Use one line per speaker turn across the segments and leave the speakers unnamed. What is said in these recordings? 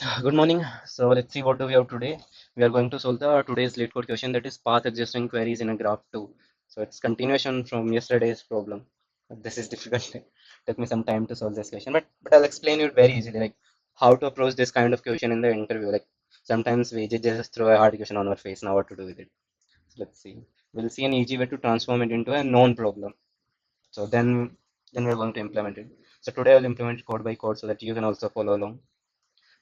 Good morning. So let's see what do we have today. We are going to solve the today's LeetCode question, that is path adjusting queries in a graph 2. So it's continuation from yesterday's problem. This is difficult. Took me some time to solve this question, but I'll explain it very easily, like how to approach this kind of question in the interview. Like sometimes we just throw a hard question on our face. Now what to do with it? So let's see. We'll see an easy way to transform it into a known problem. So then we're going to implement it. So today I'll implement code by code so that you can also follow along.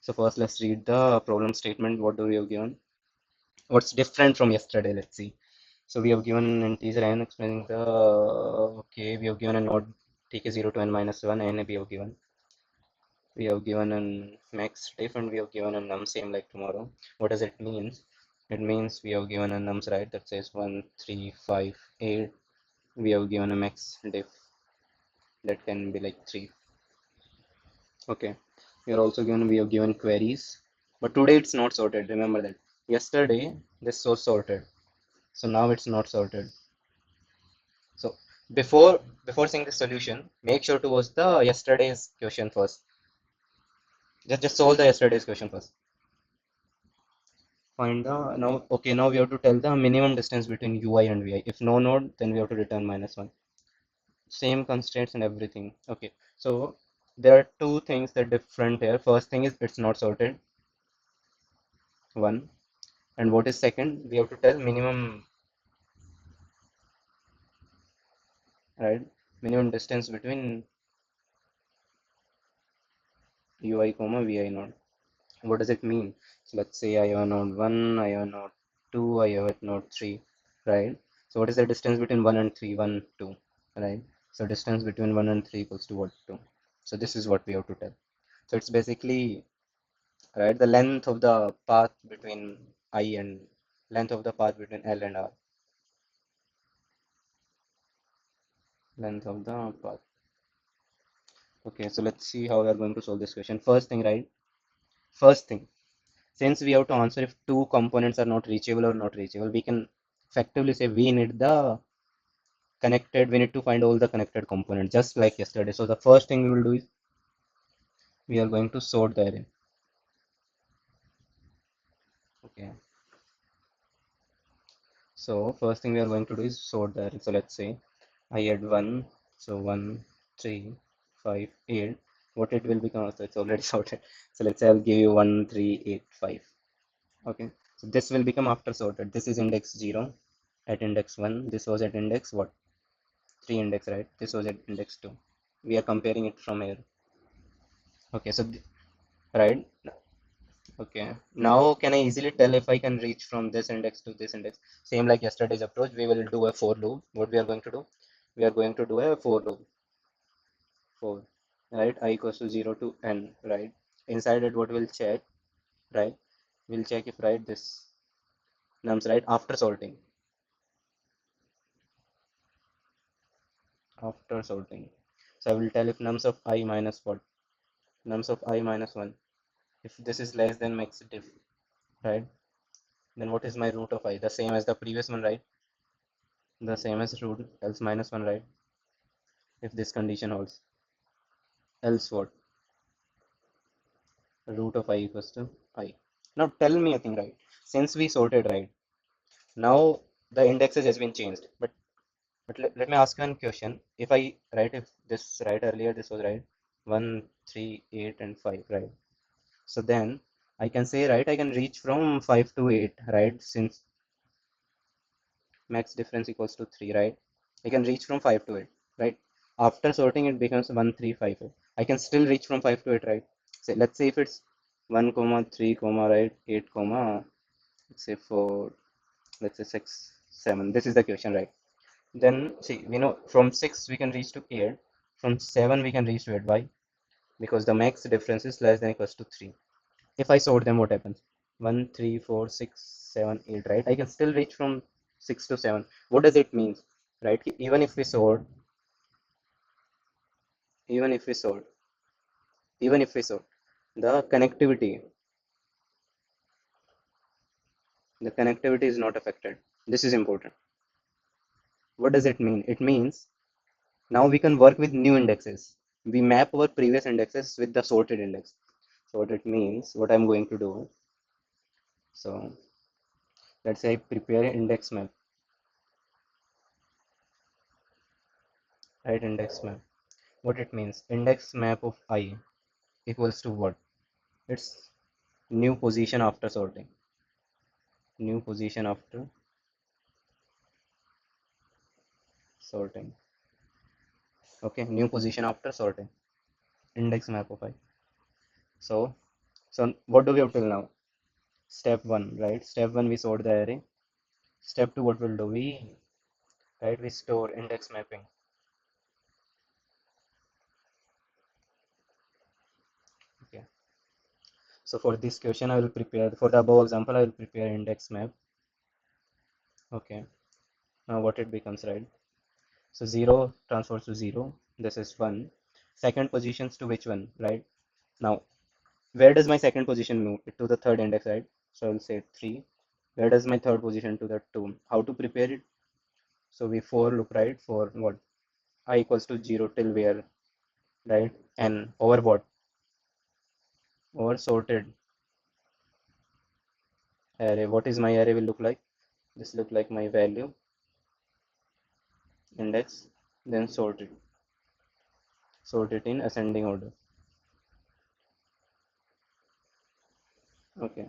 So first, let's read the problem statement. What do we have given? What's different from yesterday? Let's see. So we have given an integer n explaining the okay. We have given a node tk0 to n minus 1 and we have given an max diff and we have given a num same like tomorrow. What does it mean? It means we have given a nums right that says 1, 3, 5, 8. We have given a max diff that can be like 3. Okay. We have given queries, but today it's not sorted. Remember that. Yesterday this was sorted, so now it's not sorted. So before seeing the solution, make sure to watch the yesterday's question first. Just solve the yesterday's question first. Find the now. Okay, now we have to tell the minimum distance between UI and VI. If no node, then we have to return -1. Same constraints and everything. Okay, so there are two things that are different here. First thing is it's not sorted. One. And what is second? We have to tell minimum, right? Minimum distance between UI comma VI node. What does it mean? So let's say I have a node 1, I have a node 2, I have a node 3, right? So what is the distance between 1 and 3? 1, 2, right? So distance between 1 and 3 equals to what? 2. So this is what we have to tell. So it's basically, right, the length of the path between I and length of the path between L and R. Length of the path. Okay, so let's see how we are going to solve this question. First thing, right? First thing, since we have to answer if two components are not reachable or not reachable, we can effectively say we need we need to find all the connected components, just like yesterday. So the first thing we will do is we are going to sort the array. Okay. So first thing we are going to do is sort the array. So let's say I add 1, so 1, 3, 5, 8. What it will become? So it's already sorted. So let's say I'll give you 1, 3, 8, 5. Okay, so this will become after sorted. This is index 0 at index 1. This was at index what? 3 index, right? This was at index 2. We are comparing it from here. Okay, so right. Okay, now can I easily tell if I can reach from this index to this index? Same like yesterday's approach, we will do a for loop. What we are going to do? We are going to do a for loop. For, right? I equals to 0 to n, right? Inside it, what we'll check, right? We'll check if, right, this nums, right? After sorting. After sorting. So I will tell if nums of I minus what? Nums of I minus 1. If this is less than max diff, right? Then what is my root of I? The same as the previous one, right? The same as root, else -1, right? If this condition holds. Else what? Root of I equals to I. Now tell me a thing, right? Since we sorted, right? Now the indexes has been changed. But let me ask you one question. If I write, if this right earlier, this was right 1, 3, 8, and 5, right? So then I can say, right, I can reach from 5 to 8, right? Since max difference equals to 3, right? I can reach from 5 to 8, right? After sorting, it becomes 1, 3, 5, 8. I can still reach from 5 to 8, right? So let's say if it's 1, comma 3, comma, right, 8, comma, let's say 4, let's say 6, 7. This is the question, right? Then see, we know from 6 we can reach to 8. From 7 we can reach to 8. Why? Because the max difference is less than equals to 3. If I sort them, what happens? 1, 3, 4, 6, 7, 8, right? I can still reach from 6 to 7. What does it mean? Right? Even if we sort, even if we sort, the connectivity, the connectivity is not affected. This is important. What does it mean? It means now we can work with new indexes. We map our previous indexes with the sorted index. So what it means, what I'm going to do, so let's say I prepare an index map, right? Index map. What it means, index map of I equals to what? It's new position after sorting. New position after sorting. Okay, new position after sorting. Index map of I. So, so what do we have till now? Step one, right? Step one we sort the array. Step two, what we'll do? We store index mapping. Okay. So for this question, I will prepare for the above example. I will prepare index map. Okay. Now what it becomes, right? So 0 transfers to 0. This is 1. Second positions to which one, right? Now, where does my second position move? To the third index, right? So I will say 3. Where does my third position to the 2? How to prepare it? So we for loop, right? For what? I equals to 0 till where, right? And over what? Over sorted array. What is my array will look like? This look like my value, index, then sort it in ascending order. Okay.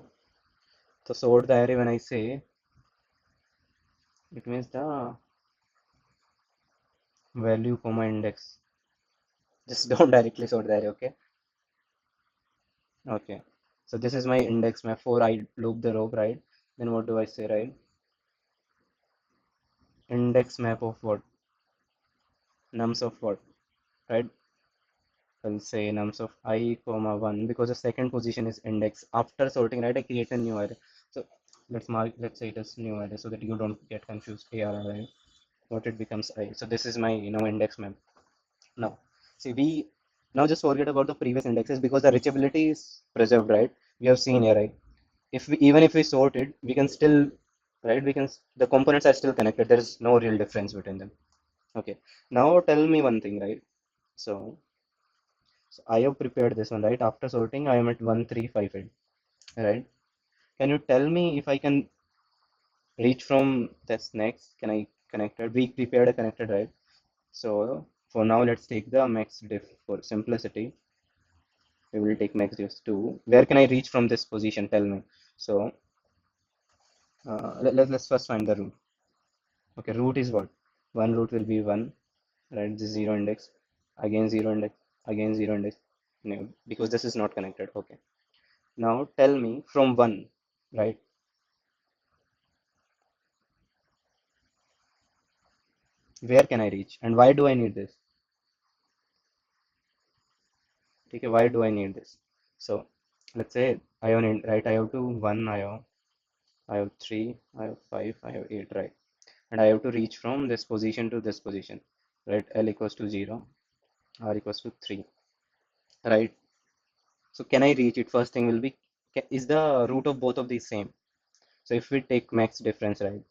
So sort the array when I say it means the value comma index. Just don't directly sort the array, okay? Okay. So this is my index map for I loop the row, right? Then what do I say, right? Index map of what? Nums of what? Right? I'll say nums of I comma 1 because the second position is index. After sorting, right, I create a new array. So let's say it is new array so that you don't get confused. ARR, what it becomes I. So this is my index map. Now, see we now just forget about the previous indexes because the reachability is preserved, right? We have seen here, right? If we even if we sort it, we can still, right? The components are still connected. There is no real difference between them. Okay. Now tell me one thing, right? So, so I have prepared this one, right? After sorting, I am at 1358, right? Can you tell me if I can reach from this next? Can I connect it? We prepared a connected, right? So for now, let's take the max diff for simplicity. We will take max diff 2. Where can I reach from this position? Tell me. So let's first find the root. Okay, root is what? One root will be 1, right? This 0 index, again 0 index, again 0 index. No, because this is not connected. Okay. Now tell me from 1, right? Where can I reach? And why do I need this? Okay, why do I need this? So let's say I have right, I have to 1, I have 3, I have 5, I have 8, right? And I have to reach from this position to this position, right? L equals to 0, R equals to 3, right? So can I reach it? First thing will be, is the root of both of these same? So if we take max difference, right,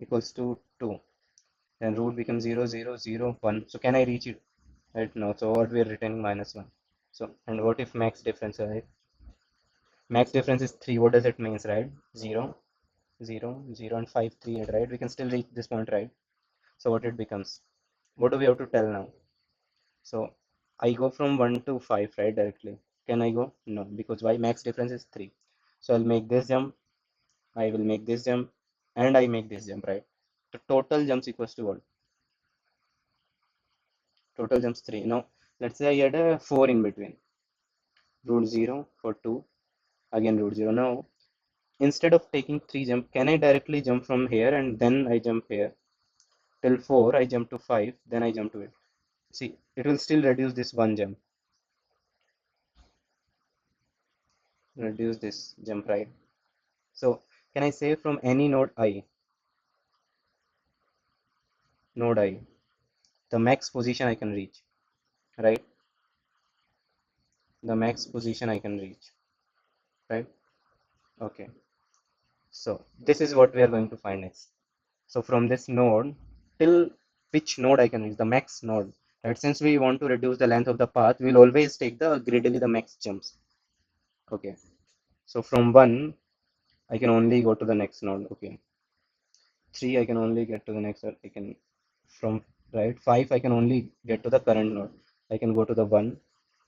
equals to 2, then root becomes 0, 0, 0, 1. So can I reach it? Right? No. So what we are returning -1. So, and what if max difference, right? Max difference is 3. What does it means, right? 0, 0, 0, and 5, 3, 8, right? We can still reach this point, right? So what it becomes? What do we have to tell now? So I go from 1 to 5, right, directly. Can I go? No, because why? Max difference is 3. So I'll make this jump, I will make this jump, and I make this jump, right? The total jumps equals to what? Total jumps 3. Now, let's say I had a 4 in between. Root 0 for 2, again root 0. Now, instead of taking 3 jump, can I directly jump from here and then I jump here? Till 4, I jump to 5, then I jump to it. See, it will still reduce this one jump. Reduce this jump, right? So, can I say from any node I, the max position I can reach, right? The max position I can reach, right? Okay. So, this is what we are going to find next. So, from this node till which node I can reach, the max node. right? Since we want to reduce the length of the path, we'll always take the greedily the max jumps. Okay, so from 1 I can only go to the next node. Okay, 3 I can only get to the next node. I can from right 5 I can only get to the current node. I can go to the 1,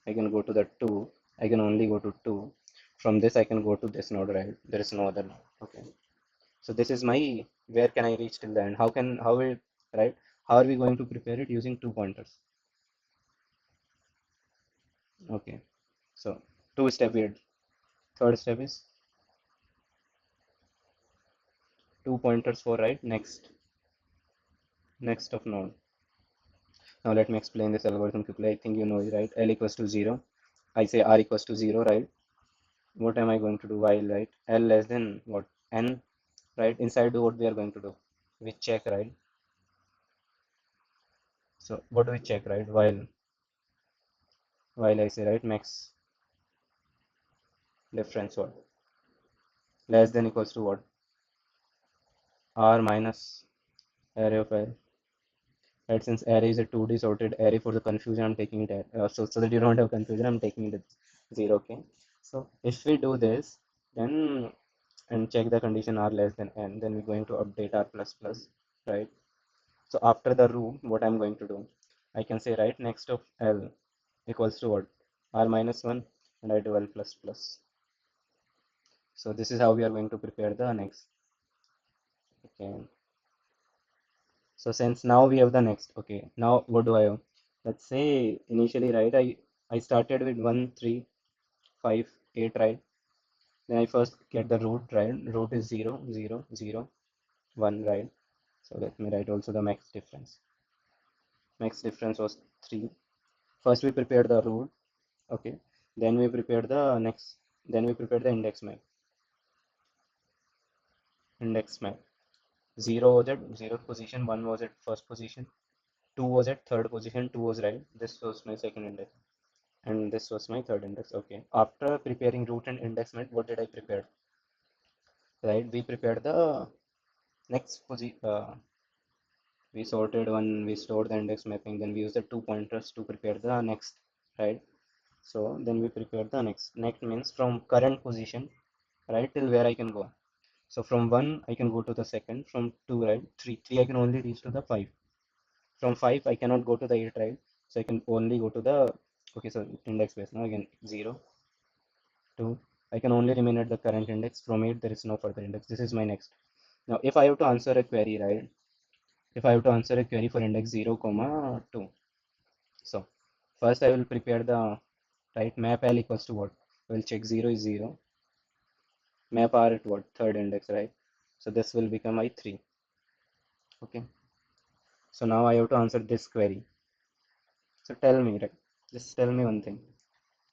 I can go to the 2, I can only go to 2. From this I can go to this node, right? There is no other node. Okay, so this is my where can I reach till the end? How will, right? How are we going to prepare it? Using two pointers. Okay, so two step here. Third step is two pointers for right next of node. Now let me explain this algorithm quickly. I think you know it, right? L equals to 0. I say R equals to 0, right? What am I going to do while, right? L less than what? N, right? Inside do what we are going to do? We check, right? So what do we check, right? While I say, right, max difference what? Less than equals to what? R minus array of L. Right, since array is a 2D sorted array, for the confusion I'm taking it so that you don't have confusion, I'm taking it as 0. Okay, so if we do this, then and check the condition r less than n, then we're going to update r plus plus, right? So after the root, what I'm going to do, I can say, right, next of L equals to what? R minus 1, and I do L plus plus. So this is how we are going to prepare the next. Okay, so since now we have the next, okay, now what do I have? Let's say initially, right, I started with 1 3 5 8, right? Then I first get the root, right? Root is 0 0 0 1, right? So let me write also the max difference. Max difference was 3. First we prepared the root, okay. Then we prepared the next. Then we prepared the index map. Index map. 0 was at 0th position. 1 was at first position. 2 was at third position. 2 was right. This was my second index, and this was my third index. Okay. After preparing root and index map, what did I prepare? Right. We prepared the next position. We sorted one. We stored the index mapping. Then we used the two pointers to prepare the next. Right. So then we prepare the next. Next means from current position, right, till where I can go. So from 1 I can go to the second, from 2, right, 3 I can only reach to the 5. From 5 I cannot go to the 8, right? So I can only go to the, okay, so index base now again 0, 2. I can only remain at the current index. From 8 there is no further index. This is my next. Now if I have to answer a query, right? If I have to answer a query for index 0 comma 2. So first I will prepare the right map L equals to what? I will check 0 is 0. Map R at what? Third index, right? So this will become my 3. Okay. So now I have to answer this query. So tell me, right? Just tell me one thing.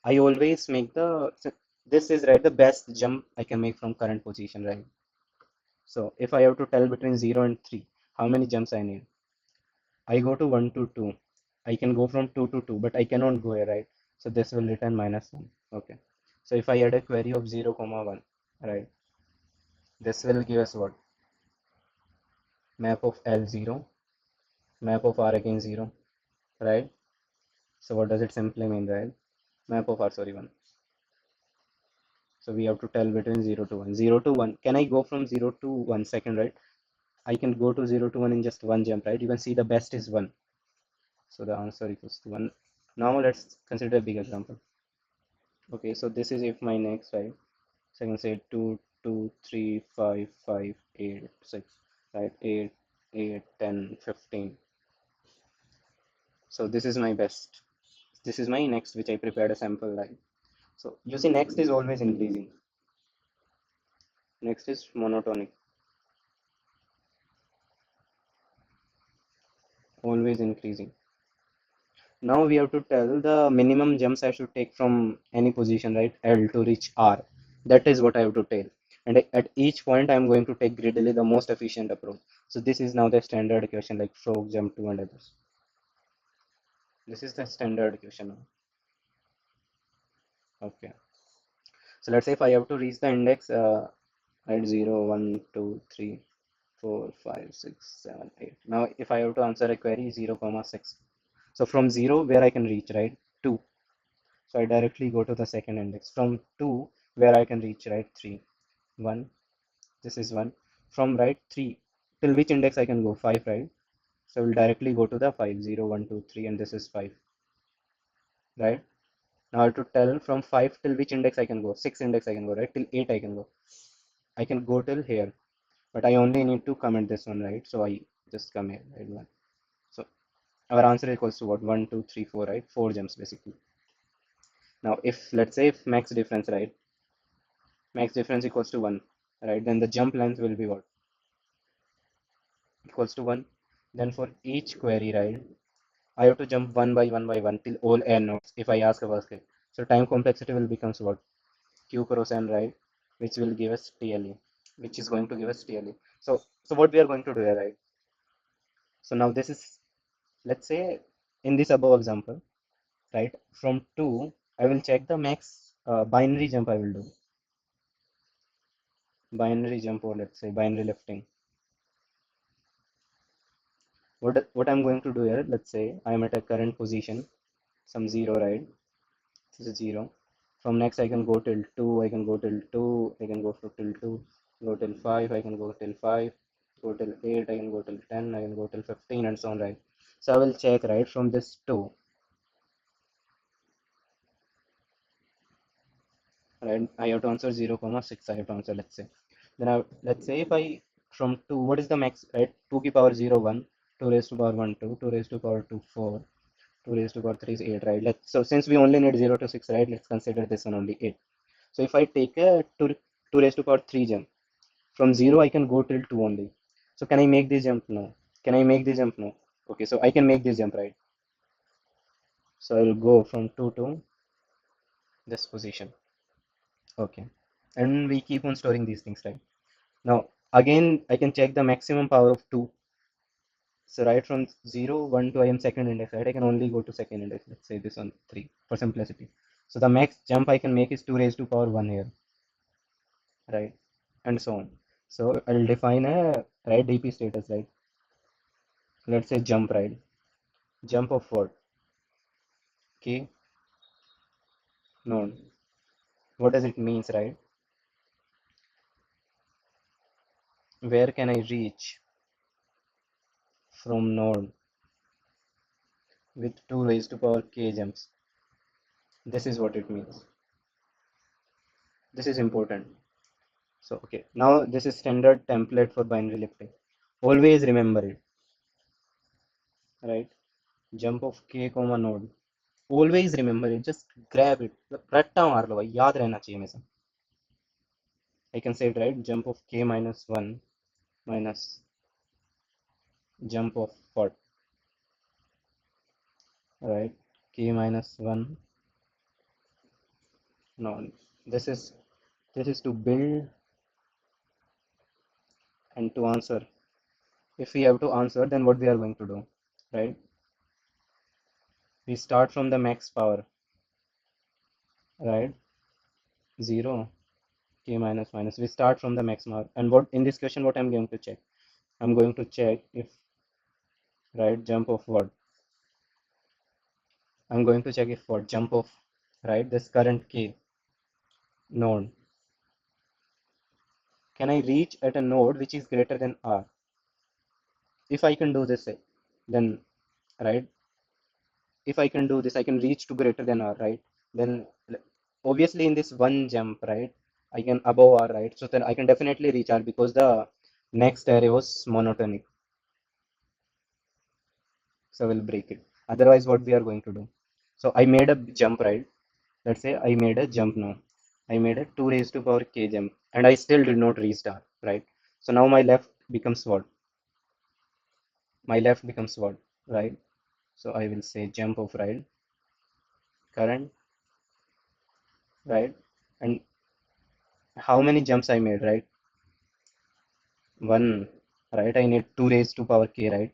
I always make this is right the best jump I can make from current position, right? So if I have to tell between 0 and 3, how many jumps I need? I go to 1 to 2. I can go from 2 to 2, but I cannot go here, right? So this will return minus 1. Okay. So if I add a query of 0 comma 1, right? This will give us what? Map of L0, map of R again 0, right? So what does it simply mean, right? Map of R, sorry, 1. So we have to tell between 0 to 1. 0 to 1. Can I go from 0 to 1 second, right? I can go to 0 to 1 in just one jump, right? You can see the best is 1. So the answer equals to 1. Now let's consider a big example. Okay, so this is if my next, right? So I can say 2, 2, 3, 5, 5, 8, 6, right? 8, 8, 10, 15. So this is my best. This is my next, which I prepared a sample, right? So you see, next is always increasing. Next is monotonic, always increasing. Now we have to tell the minimum jumps I should take from any position, right? L to reach R. That is what I have to tell. And at each point, I am going to take greedily the most efficient approach. So this is now the standard equation, like frog, jump to, and others. This is the standard equation now. Okay. So let's say if I have to reach the index at 0, 1, 2, 3, 4, 5, 6, 7, 8. Now if I have to answer a query 0, comma 6. So from 0 where I can reach, right? 2. So I directly go to the second index. From 2 where I can reach, right? 3. 1. This is 1. From right 3 till which index I can go? 5, right? So we'll directly go to the 5. 0, 1, 2, 3, and this is 5, right? Now I have to tell from 5 till which index I can go. 6 index I can go, right? Till 8 I can go. I can go till here, but I only need to comment this one, right? So I just come here, right? 1. So our answer equals to what? 1, 2, 3, 4, right? 4 jumps basically. Now if let's say if max difference, right? Max difference equals to 1, right? Then the jump length will be what? Equals to 1. Then for each query, right? I have to jump one by one till all n nodes if I ask a first case. So time complexity will becomes what? Q cross n, right? Which will give us TLE, which is going to give us TLE. So what we are going to do here, right? So now this is, let's say in this above example, right? From 2, I will check the max binary jump I will do. Binary jump, or let's say binary lifting. What I'm going to do here, let's say I am at a current position, some 0, right? This is 0. From next I can go till 2, I can go till 2, I can go till 2, go till 5, I can go till 5, go till 8, I can go till 10, I can go till 15, and so on, right? So I will check, right, from this 2, right? I have to answer 0, comma 6, I have to answer, let's say. Then let's say if I, from 2, what is the max, right? 2 की power 0, 1, 2 raised to power 1, 2, 2 raised to power 2, 4, 2 raised to power 3 is 8, right? So since we only need 0 to 6, right, let's consider this one only 8. So if I take a 2 raised to power 3 jump, from 0 I can go till 2 only. So can I make this jump? No. Can I make this jump? No. Okay, so I can make this jump, right? So I will go from 2 to this position. Okay. And we keep on storing these things, right? Now, again, I can check the maximum power of 2. So right from 0, 1 to I am second index, right? I can only go to second index. Let's say this one 3 for simplicity. So the max jump I can make is 2 raised to power 1 here, right? And so on. So I'll define a right DP status, right? Let's say jump, right? Jump of what? K node. What does it means, right? Where can I reach from node with 2 raised to power k jumps? This is what it means. This is important. So okay, now this is standard template for binary lifting. Always remember it, right? Jump of k comma node. Always remember it. Just grab it. रट्टा मार लो भाई, याद रहना चाहिए हमेशा. I can say it, right? Jump of k minus 1 minus jump of what? Right? K minus 1. No, this is this is to build and to answer. If we have to answer, then what we are going to do, right? We start from the max power, right? 0, k minus minus. We start from the max power. And what in this question, what I'm going to check? I'm going to check if, right, jump of what? I'm going to check if what? Jump of, right, this current k node. Can I reach at a node which is greater than r? If I can do this, then, right, if I can do this, I can reach to greater than r, right? Then obviously in this one jump, right, I can above r, right? So then I can definitely reach r because the next array was monotonic. So we'll break it. Otherwise, what we are going to do? So I made a jump, right? Let's say I made a jump now. I made a 2 raised to power k jump and I still did not reach r, right? So now my left becomes what? My left becomes what, right? So I will say jump of right, current, right? And how many jumps I made, right? One, right? I need 2 raised to power k, right?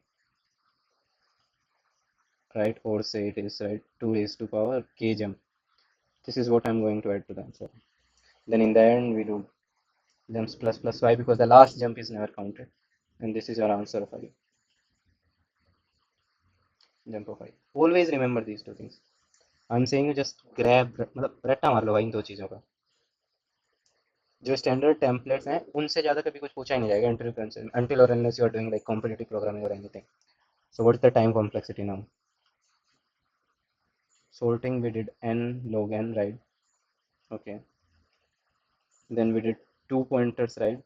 Right? Or say it is, right? 2 raised to power k jump. This is what I'm going to add to the answer. Then in the end, we do jumps plus plus y because the last jump is never counted. And this is your answer of I. jump of I. Always remember these two things. I'm saying you just grab, मतलब रट्टा मार लो भाई इन दो चीज़ों का. जो standard templates हैं उनसे ज़्यादा कभी कुछ पूछा ही नहीं जाएगा until or unless you are doing like competitive programming or anything. So what's the time complexity now? Sorting we did n log n, right? Okay. Then we did two pointers, right?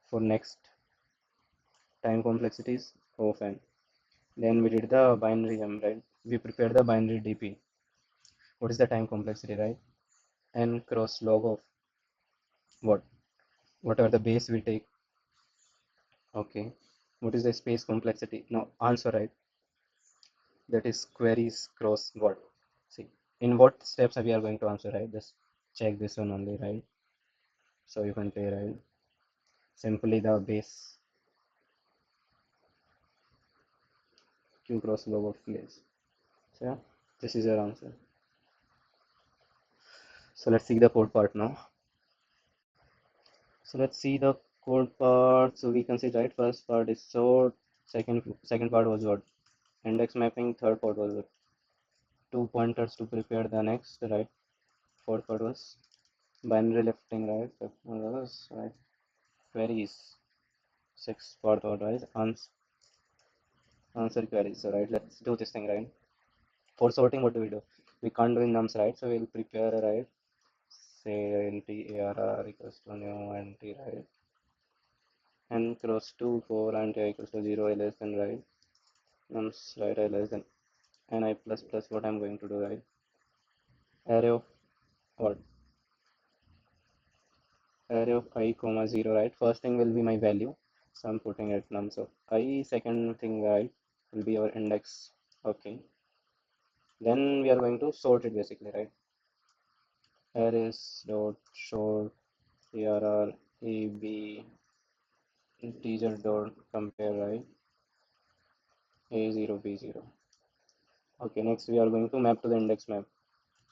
For next time complexities of n. Then we did the binary right? We prepared the binary DP. What is the time complexity, right? N cross log of what? What are the base we take? Okay. What is the space complexity? No, answer, right? That is queries cross what? See, in what steps we are going to answer, right? Just check this one only, right? So you can pay, right? Simply the base q cross log of place. So yeah, this is your answer. So let's see the code part now. So let's see the code part. So we can see, right, first part is sort, second part was what? Index mapping, third part was what? Two pointers to prepare the next, right? Fourth part was binary lifting, right? Fifth one was right queries. Sixth part was answer queries. So right, let's do this thing, right? For sorting, what do? We can't do in nums, right? So we'll prepare, right? Say int arr equals to new int, right? N cross 2 4 and I equals to 0 less than, right? Nums, right? I less than and I plus plus what I'm going to do, right? Array of what? Array of I comma 0, right? First thing will be my value, so I'm putting it nums of I. Second thing, right, will be our index. Okay, then we are going to sort it basically, right? Arrays dot sort arr ab integer dot compare, right? A0 B0. Okay, next we are going to map to the index map,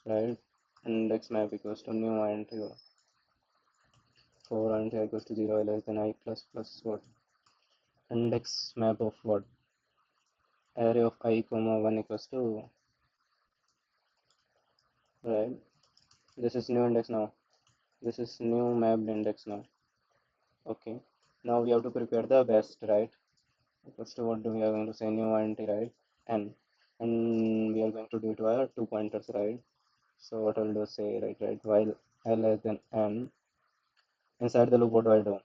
right? Index map equals to new int 4 int equals to 0 less than I plus plus what? Index map of what? Array of I comma 1 equals to, right? This is new index now. This is new mapped index now. Okay. Now we have to prepare the best, right? Equals to what do we are going to say? New int, right? N. And we are going to do it via two pointers, right? So what I'll do, say, right, while L less than N, inside the loop, what do I do?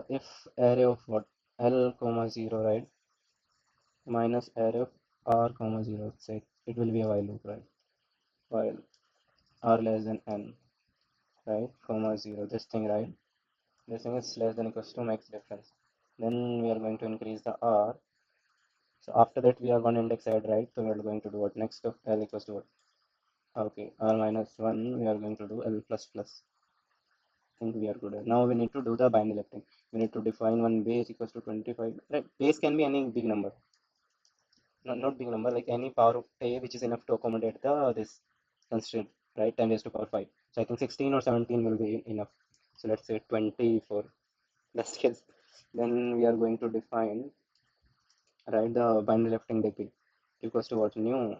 If array of what? L comma 0, right? Minus array of R comma 0, say it will be a while loop, right? While R less than N, right? Comma 0, this thing, right? This thing is less than equals to max difference. Then we are going to increase the R. So after that we are one index ahead, right? So we are going to do what? Next of L equals to what? Okay, R minus 1, we are going to do L plus plus. I think we are good at. Now we need to do the binary lifting. We need to define one base equals to 25. Right? Base can be any big number. Not big number, like any power of a which is enough to accommodate the this constraint, right? 10 raised to power 5. So I think 16 or 17 will be enough. So let's say 20 for best case. Then we are going to define, right, the binary lifting dp equals to what? New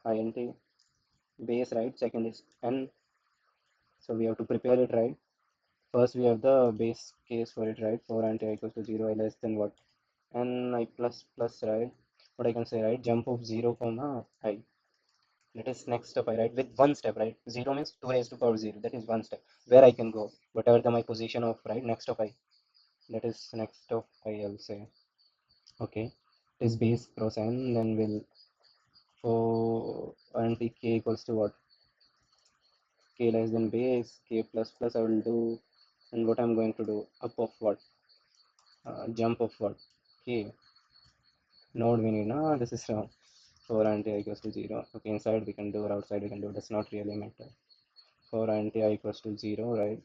int base, right? Second is n. So we have to prepare it, right? First we have the base case for it, right? 4 int equals to 0 less than what? And I plus plus, right? What I can say, right? Jump of 0 comma I. That is next step, I, right? With one step, right? 0 means 2 raised to power 0. That is one step where I can go. Whatever my position of, right? Next of I. That is next of I, I'll say. Okay. It is base cross n. Then we'll, for anti k equals to what? K less than base. K plus plus I will do. And what I'm going to do? Up of what? Jump of what? K. Node we need. No, this is wrong. 4 anti I equals to 0. Okay, inside we can do or outside we can do. That's not really matter. 4 anti I equals to 0, right?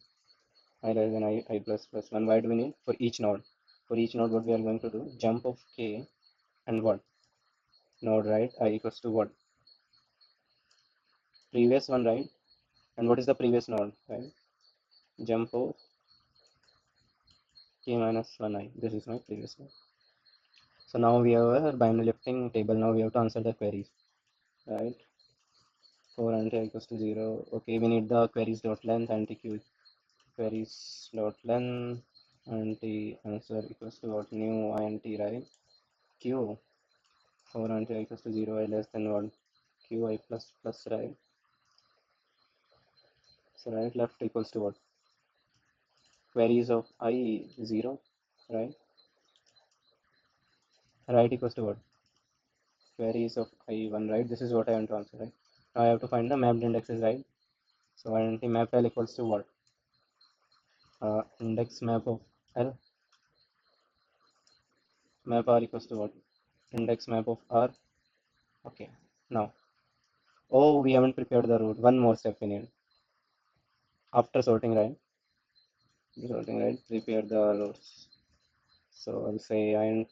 I less than I plus plus 1. Why do we need? For each node. For each node, what we are going to do? Jump of k and what? Node, right? I equals to what? Previous one, right? And what is the previous node, right? Jump of k minus 1 I. This is my previous node. So now we have a binary lifting table. Now we have to answer the queries, right? 4 anti equals to 0. Okay, we need the queries dot length anti q queries dot length anti answer equals to what new int, right? Q 4 anti equals to 0 I less than what q I plus plus, right? So right left equals to what queries of I 0, right? Right equals to what queries of I1, right? This is what I want to answer, right? Now I have to find the mapped indexes, right? So int map L equals to what? Index map of L, map R equals to what? Index map of R. Okay. Now, oh, we haven't prepared the root. One more step we need. After sorting, right? Sorting, right? Prepare the roots. So I'll say int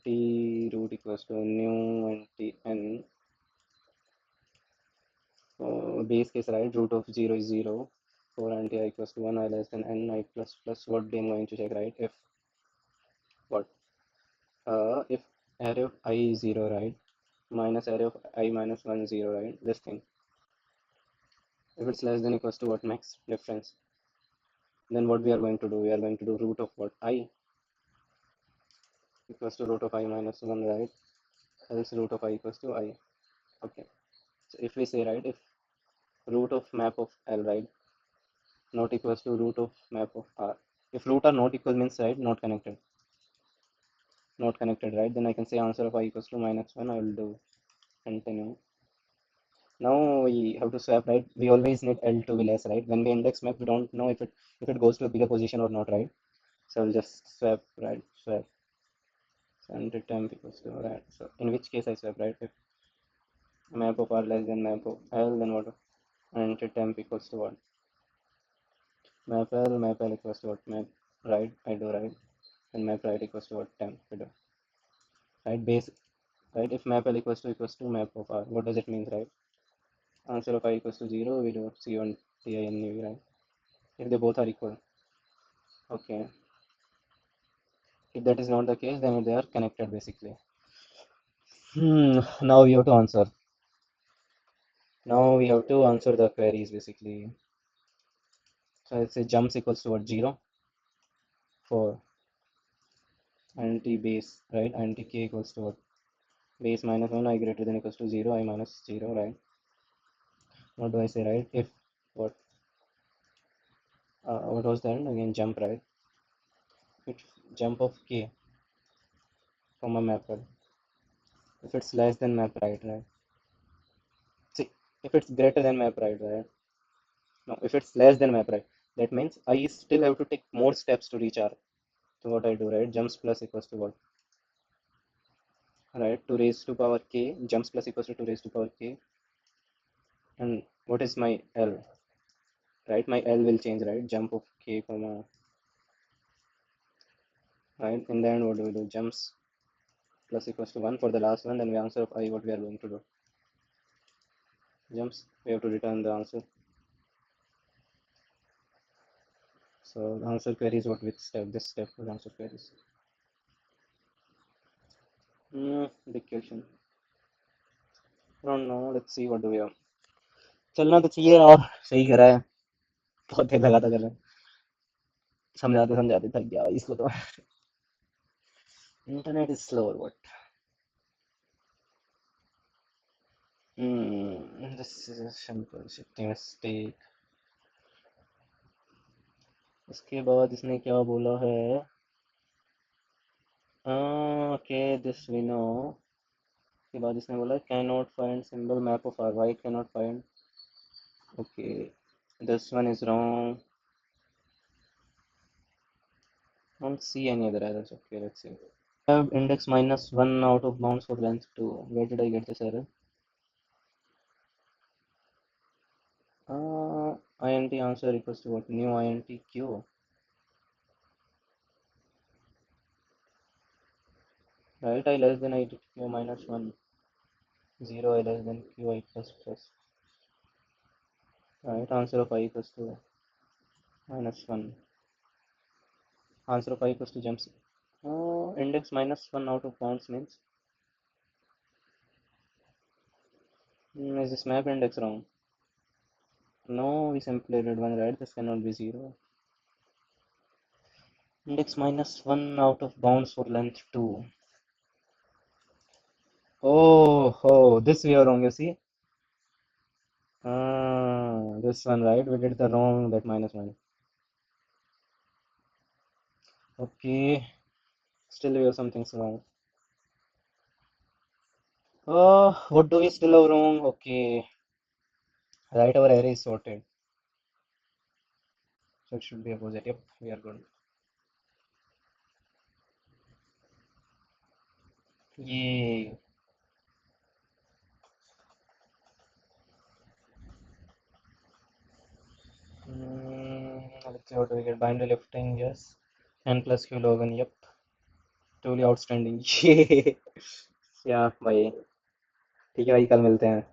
root equals to new int n. Base case, right? Root of 0 is 0. For int I equals to 1, I less than n, I plus plus. What I'm going to check, right? If what? If array of I is 0, right? Minus array of I minus 1, 0, right? This thing. If it's less than equals to what max difference, then what we are going to do? We are going to do root of what? I equals to root of I minus 1, right? Else root of I equals to I. Okay. So if we say, right, if root of map of L, right, not equals to root of map of R. If root are not equal means, right, not connected. Not connected, right? Then I can say answer of I equals to minus 1. I will do continue. Now we have to swap, right? We always need L to be less, right? When we index map, we don't know if it goes to a bigger position or not, right? So I'll just swap, right? Swap. So enter temp equals to that. So in which case I swap, right? If map of R less than map of L, then what? Enter temp equals to what? Map L equals to what? Map right, I do right. And map right equals to what? Temp, I do. Right, base, right? If map L equals to map of R, what does it mean, right? Answer of I equals to 0, we do C1 TINUV, right? If they both are equal. Okay. If that is not the case, then they are connected basically. Now we have to answer. Now we have to answer the queries basically. So I'll say jumps equals to what? 0 for anti base, right? Anti k equals to what? Base minus 1, I greater than equals to 0, I minus 0, right? What do I say, right? If what? What was that? Again, jump, right? If jump of k from a map, right? If it's less than map, right? See, if it's greater than map, right? No, if it's less than map, right? That means I still have to take more steps to reach R. So what I do, right? Jumps plus equals to what? Right? 2 raised to power k. Jumps plus equals to 2 raised to power k. And what is my L? Right? My L will change, right? Jump of k comma, right? In the end, what do we do? Jumps plus equals to 1 for the last one. Then we answer of I, what we are going to do? Jumps. We have to return the answer. So the answer query is what with step. This step was answer queries. Big question. I don't know. Let's see what do we have. चलना तो चाहिए और सही करा है बहुत देर लगा था करने समझाते समझाते थक गया इसको तो इंटरनेट इज स्लो और what this is simple shifting mistake उसके बाद इसने क्या बोला है ओके दिस वी नो उसके बाद इसने बोला can not find symbol map of R Y can not find okay this one is wrong don't see any other errors okay let's see index minus 1 out of bounds for length 2 where did I get this error int answer equals to what new int q right I less than int q minus 1 0 I less than q I plus plus right answer of I equals to minus 1 answer of I equals to jumps index minus 1 out of bounds means Is this map index wrong? No, we simply did one right. This cannot be 0. Index minus 1 out of bounds for length 2. Oh, this we are wrong, you see? This one, right? We did the wrong, that minus minus. Okay, still we have something wrong. Oh, what do we still have wrong? Okay, right, our array is sorted. So it should be opposite. Yep, we are good. Yay. Let's see what do we get. Binary lifting, yes. N plus Q log 1, yep. Truly outstanding. Yay. या भाई ठीक है भाई कल मिलते हैं